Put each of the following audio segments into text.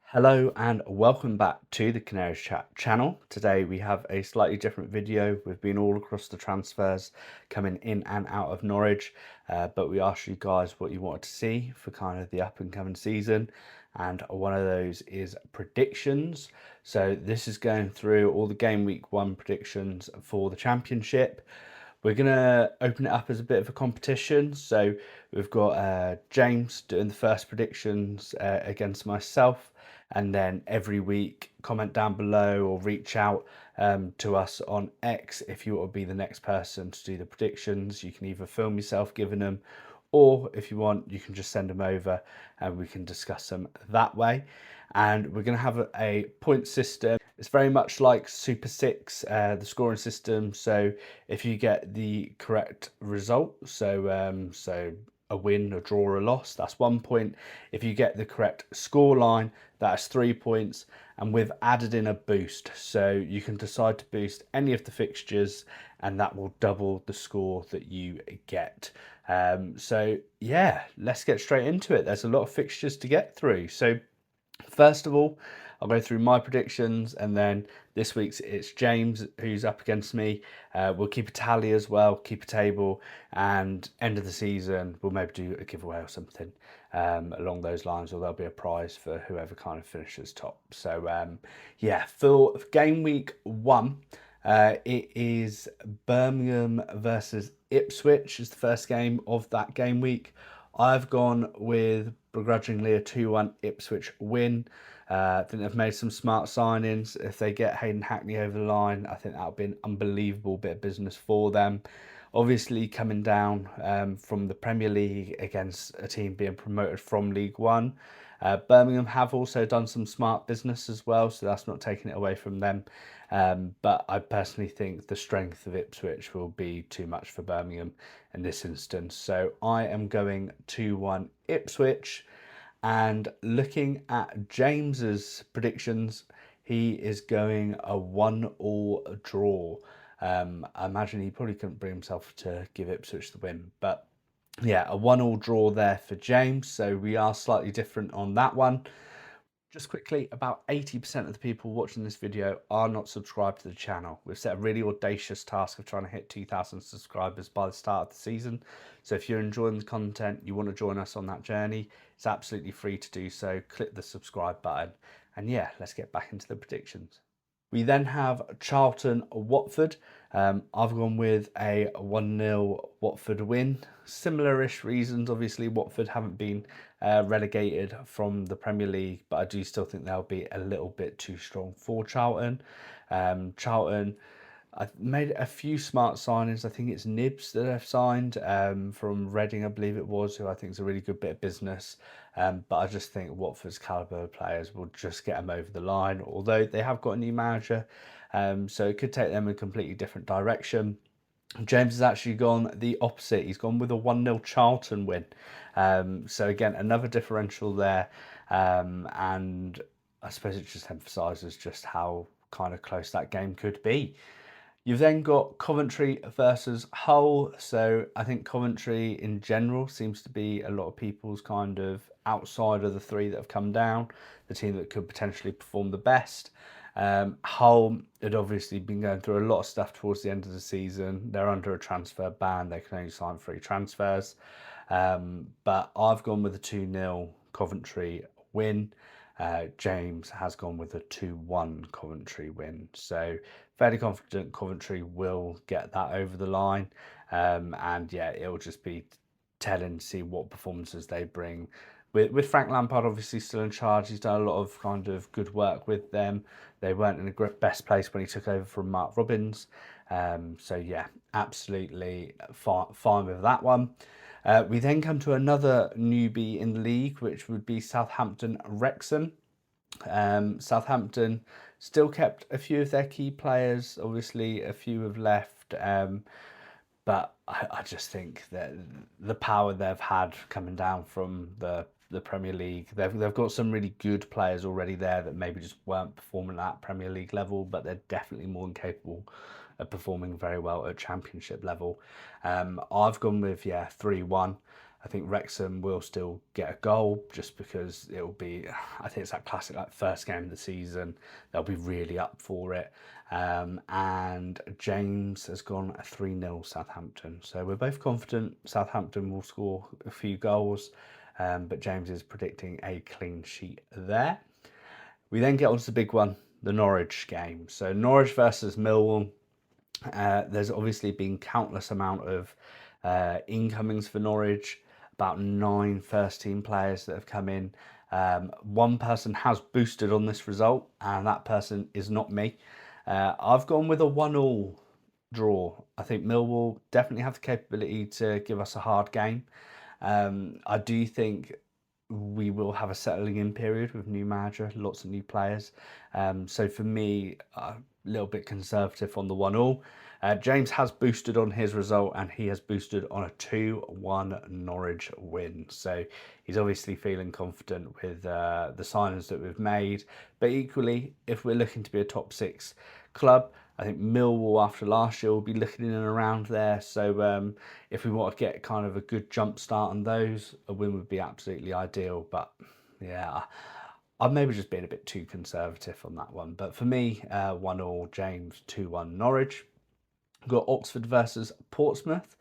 Hello and welcome back to the Canaries Chat channel. Today we have a slightly different video. We've been all across the transfers coming in and out of Norwich, but we asked you guys what you wanted to see for kind of the up and coming season, and one of those is predictions. So this is going through all the game week 1 predictions for the championship. We're going to open it up as a bit of a competition. So we've got James doing the first predictions against myself. And then every week, comment down below or reach out to us on X if you want to be the next person to do the predictions. You can either film yourself giving them, or if you want, you can just send them over and we can discuss them that way. And we're going to have a point system. It's very much like Super 6, the scoring system. So if you get the correct result, so a win, a draw, or a loss, that's 1 point. If you get the correct score line, that's 3 points. And we've added in a boost. So you can decide to boost any of the fixtures and that will double the score that you get. So yeah, let's get straight into it. There's a lot of fixtures to get through. So first of all, I'll go through my predictions, and then this week's it's James who's up against me. We'll keep a tally as well, keep a table, and end of the season we'll maybe do a giveaway or something along those lines, or there'll be a prize for whoever kind of finishes top. So yeah, for game week 1, it is Birmingham versus Ipswich is the first game of that game week. I've gone with begrudgingly a 2-1 Ipswich win. I think they've made some smart signings. If they get Hayden Hackney over the line, I think that'll be an unbelievable bit of business for them. Obviously coming down from the Premier League against a team being promoted from League One. Birmingham have also done some smart business as well, so that's not taking it away from them. But I personally think the strength of Ipswich will be too much for Birmingham in this instance. So I am going 2-1 Ipswich. And looking at James's predictions, he is going a 1-1 draw. I imagine he probably couldn't bring himself to give Ipswich the win, but yeah, a 1-1 draw there for James. So we are slightly different on that one. Just quickly, about 80% of the people watching this video are not subscribed to the channel. We've set a really audacious task of trying to hit 2,000 subscribers by the start of the season. So if you're enjoying the content, you want to join us on that journey, it's absolutely free to do so. Click the subscribe button. And yeah, let's get back into the predictions. We then have Charlton Watford. I've gone with a 1-0 Watford win. Similar-ish reasons. Obviously, Watford haven't been relegated from the Premier League, but I do still think they'll be a little bit too strong for Charlton. Charlton, I've made a few smart signings. I think it's Nibs that I've signed from Reading, I believe it was, who I think is a really good bit of business. But I just think Watford's calibre of players will just get them over the line, although they have got a new manager, so it could take them in a completely different direction. James has actually gone the opposite. He's gone with a 1-0 Charlton win. So again, another differential there. And I suppose it just emphasises just how kind of close that game could be. You've then got Coventry versus Hull. So I think Coventry in general seems to be a lot of people's kind of outside of the three that have come down, the team that could potentially perform the best. Hull had obviously been going through a lot of stuff towards the end of the season. They're under a transfer ban. They can only sign free transfers. But I've gone with a 2-0 Coventry win. James has gone with a 2-1 Coventry win. So fairly confident Coventry will get that over the line. And yeah, it'll just be telling to see what performances they bring. With Frank Lampard obviously still in charge, he's done a lot of kind of good work with them. They weren't in the best place when he took over from Mark Robbins. So yeah, absolutely fine with that one. We then come to another newbie in the league, which would be Southampton Wrexham. Southampton still kept a few of their key players. Obviously, a few have left. But I just think that the power they've had coming down from the Premier League, they've got some really good players already there that maybe just weren't performing at Premier League level, but they're definitely more than capable are performing very well at Championship level. I've gone with 3-1. I think Wrexham will still get a goal just because it will be, I think it's that classic like first game of the season. They'll be really up for it. And James has gone a 3-0 Southampton. So we're both confident Southampton will score a few goals, but James is predicting a clean sheet there. We then get on to the big one, the Norwich game. So Norwich versus Millwall. There's obviously been countless amount of incomings for Norwich, about 9 first-team players that have come in. One person has boosted on this result, and that person is not me. I've gone with a 1-1 draw. I think Millwall definitely have the capability to give us a hard game. I do think we will have a settling in period with new manager, lots of new players. So for me, a little bit conservative on the 1-1. James has boosted on his result, and he has boosted on a 2-1 Norwich win. So he's obviously feeling confident with the signings that we've made. But equally, if we're looking to be a top 6 club, I think Millwall after last year will be looking in and around there. So if we want to get kind of a good jump start on those, a win would be absolutely ideal. But yeah, I'm maybe just being a bit too conservative on that one. But for me, 1-1 James, 2-1 Norwich. We've got Oxford versus Portsmouth.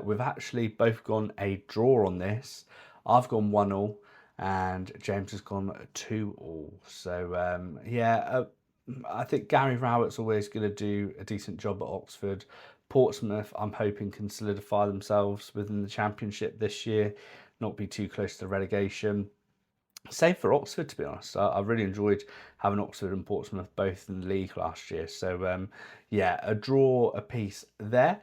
We've actually both gone a draw on this. I've gone 1-1 and James has gone 2-2. So I think Gary Rowett's always going to do a decent job at Oxford. Portsmouth, I'm hoping, can solidify themselves within the Championship this year, not be too close to relegation. Same for Oxford, to be honest. I really enjoyed having Oxford and Portsmouth both in the league last year. So, a draw apiece there.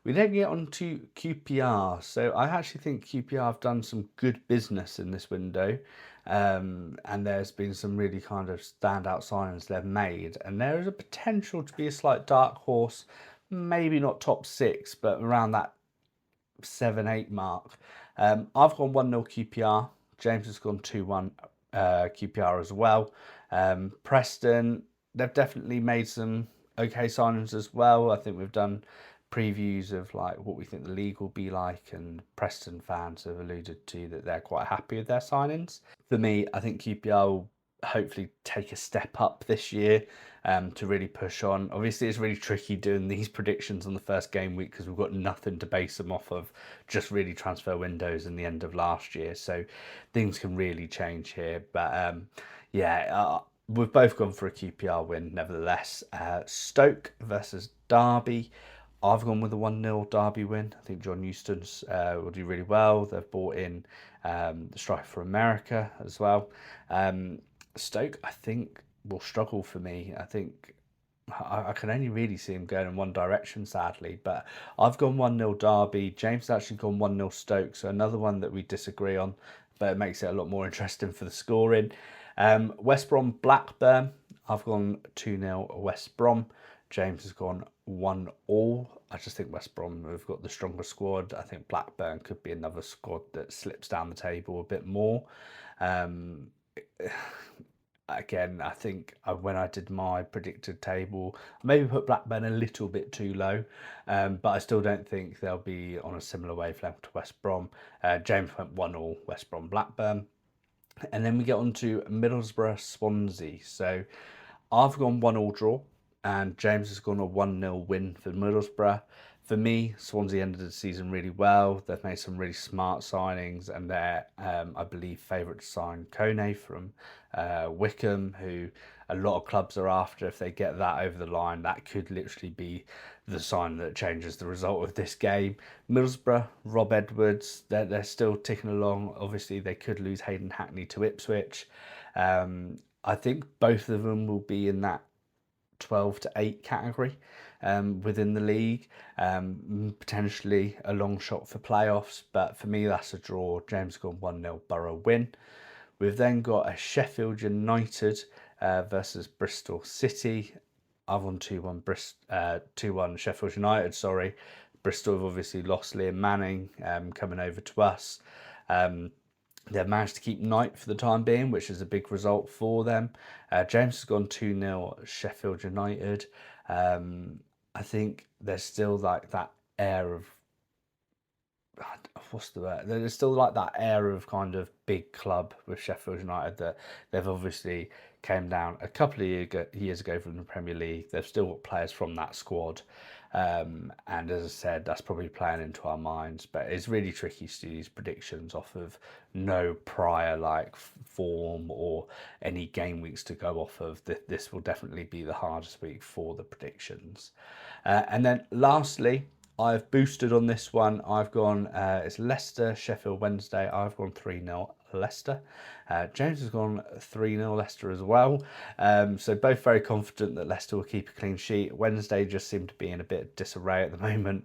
We then get on to QPR. So I actually think QPR have done some good business in this window. And there's been some really kind of standout signings they've made. And there is a potential to be a slight dark horse, maybe not top 6, but around that 7-8 mark. I've gone 1-0 QPR. James has gone 2-1 QPR as well. Preston, they've definitely made some okay signings as well. I think we've done previews of like what we think the league will be like, and Preston fans have alluded to that they're quite happy with their signings. For me, I think QPR will hopefully take a step up this year to really push on. Obviously, it's really tricky doing these predictions on the first game week because we've got nothing to base them off of, just really transfer windows in the end of last year. So things can really change here. But we've both gone for a QPR win nevertheless. Stoke versus Derby. I've gone with a 1-0 Derby win. I think John Eustace will do really well. They've brought in the striker for America as well. Stoke, I think, will struggle for me. I think I can only really see him going in one direction, sadly. But I've gone 1-0 Derby. James has actually gone 1-0 Stoke, so another one that we disagree on, but it makes it a lot more interesting for the scoring. West Brom Blackburn. I've gone 2-0 West Brom. James has gone 1-1. I just think West Brom have got the stronger squad. I think Blackburn could be another squad that slips down the table a bit more. Again, I think when I did my predicted table, I maybe put Blackburn a little bit too low, but I still don't think they'll be on a similar wavelength to West Brom. James went 1-1 West Brom Blackburn. And then we get on to Middlesbrough Swansea. So I've gone 1-1 draw, and James has gone a 1-0 win for Middlesbrough. For me, Swansea ended the season really well. They've made some really smart signings, and they're, I believe, favourite to sign Kone from Wickham, who a lot of clubs are after. If they get that over the line, that could literally be the sign that changes the result of this game. Middlesbrough, Rob Edwards, they're still ticking along. Obviously, they could lose Hayden Hackney to Ipswich. I think both of them will be in that 12 to 8 category within the league, potentially a long shot for playoffs, but for me that's a draw. James gone 1-0 Borough win. We've then got a Sheffield United versus Bristol City. I've won 2-1 Sheffield United, sorry. Bristol have obviously lost Liam Manning coming over to us. They've managed to keep Knight for the time being, which is a big result for them. James has gone 2-0 Sheffield United. I I think there's still like that air of, what's the word? There's still like that air of kind of big club with Sheffield United, that they've obviously came down a couple of years ago from the Premier League. They've still got players from that squad. And as I said, that's probably playing into our minds, but it's really tricky to do these predictions off of no prior like form or any game weeks to go off of. This will definitely be the hardest week for the predictions. And then lastly, I've boosted on this one. I've gone, it's Leicester, Sheffield Wednesday. I've gone 3-0 Leicester. James has gone 3-0 Leicester as well. So both very confident that Leicester will keep a clean sheet. Wednesday just seem to be in a bit of disarray at the moment.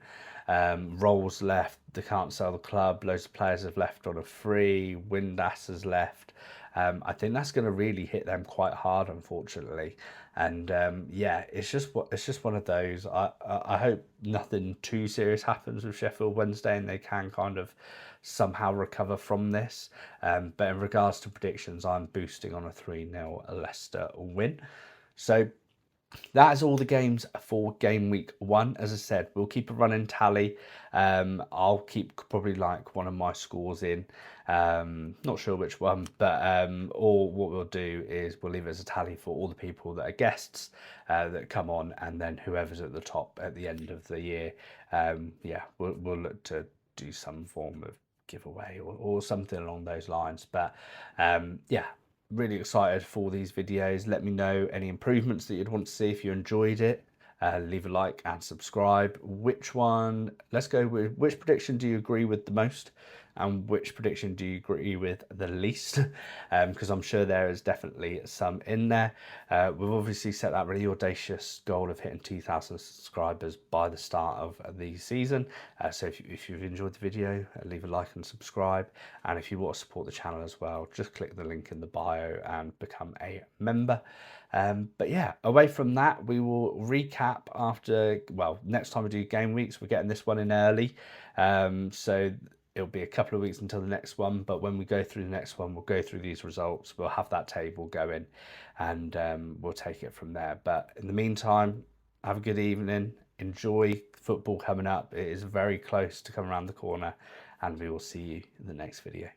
Rolls left, they can't sell the club. Loads of players have left on a free. Windass has left. I think that's going to really hit them quite hard, unfortunately. And yeah, it's just one of those. I hope nothing too serious happens with Sheffield Wednesday and they can kind of somehow recover from this. But in regards to predictions, I'm boosting on a 3-0 Leicester win. So that is all the games for game week 1. As I said, we'll keep a running tally. I'll keep probably like one of my scores in. Not sure which one, but or what we'll do is we'll leave it as a tally for all the people that are guests that come on, and then whoever's at the top at the end of the year. Yeah, we'll look to do some form of giveaway or something along those lines. But yeah, really excited for these videos. Let me know any improvements that you'd want to see if you enjoyed it. Leave a like and subscribe. Let's go with which prediction do you agree with the most, and which prediction do you agree with the least? Because I'm sure there is definitely some in there. We've obviously set that really audacious goal of hitting 2,000 subscribers by the start of the season. So if you've enjoyed the video, leave a like and subscribe. And if you want to support the channel as well, just click the link in the bio and become a member. But yeah, away from that, we will recap after, well, next time we do game weeks, we're getting this one in early. So it'll be a couple of weeks until the next one, but when we go through the next one, we'll go through these results, we'll have that table going, and we'll take it from there. But in the meantime, have a good evening, enjoy football coming up. It is very close to come around the corner, and we will see you in the next video.